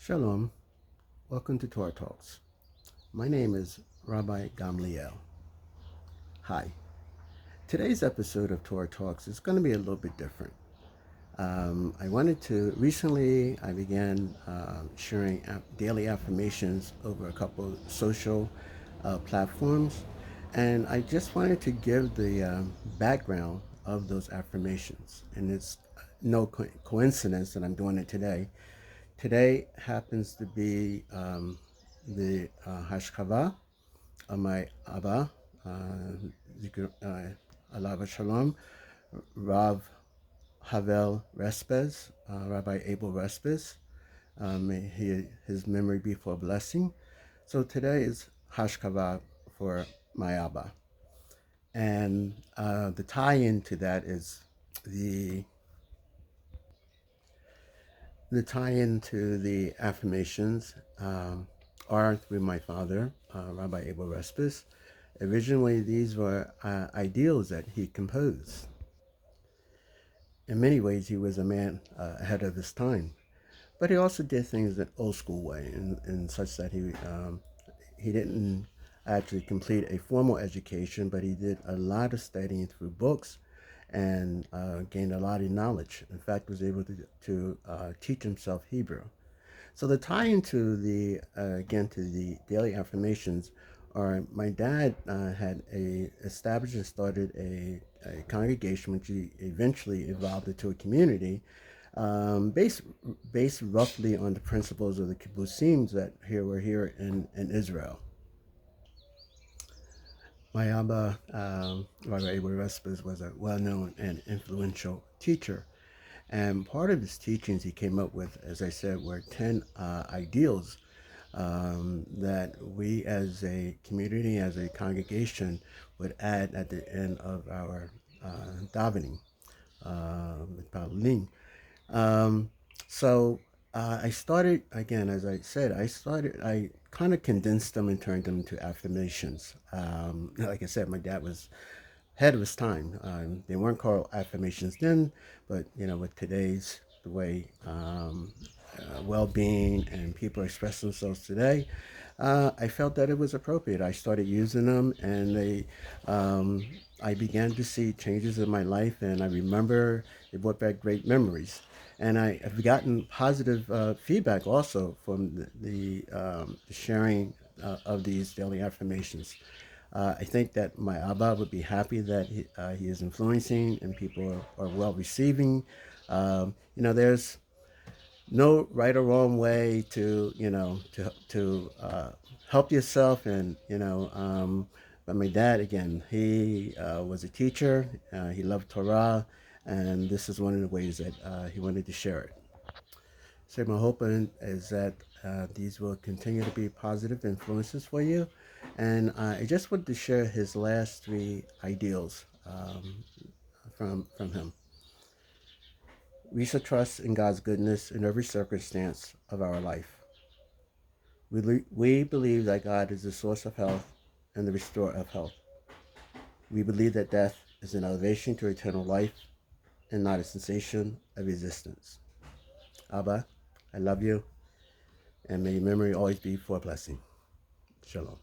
Shalom, welcome to Torah Talks. My name is Rabbi Gamliel. Hi. Today's episode of Torah Talks is going to be a little bit different. Recently I began sharing daily affirmations over a couple social platforms, and I just wanted to give the background of those affirmations. And it's no coincidence that I'm doing it today. Today happens to be the Hashkavah of my Abba, Alav Shalom, Rav Havel Respes, Rabbi Abel Respes. May his memory be for a blessing. So today is Hashkavah for my Abba. And the tie-in to that is the tie-in to the affirmations are through my father, Rabbi Abel Respes. Originally, these were ideals that he composed. In many ways, he was a man ahead of his time. But he also did things the old school way, in such that he didn't actually complete a formal education, but he did a lot of studying through books and gained a lot of knowledge. In fact, was able to teach himself Hebrew. So the tie into to the daily affirmations are my dad had established and started a congregation which he eventually evolved into a community based roughly on the principles of the kibbutzim that were here in Israel. My Abba, Rabbi Abel Respes, was a well-known and influential teacher. And part of his teachings he came up with, as I said, were 10 ideals that we as a community, as a congregation, would add at the end of our davening, palulim. I started, again, as I said, I kind of condensed them and turned them into affirmations. Like I said, my dad was ahead of his time. They weren't called affirmations then, but with today's the way well-being and people express themselves today, I felt that it was appropriate. I started using them, and I began to see changes in my life, and I remember it brought back great memories. And I have gotten positive feedback also from the sharing of these daily affirmations. I think that my Abba would be happy that he is influencing and people are well receiving. There's no right or wrong way to help yourself, and but my dad, again, he was a teacher. He loved Torah, and this is one of the ways that he wanted to share it. So my hope is that these will continue to be positive influences for you. And I just wanted to share his last three ideals from him. We should trust in God's goodness in every circumstance of our life. We believe that God is the source of health and the restorer of health. We believe that death is an elevation to eternal life and not a sensation of existence. Abba, I love you, and may your memory always be for a blessing. Shalom.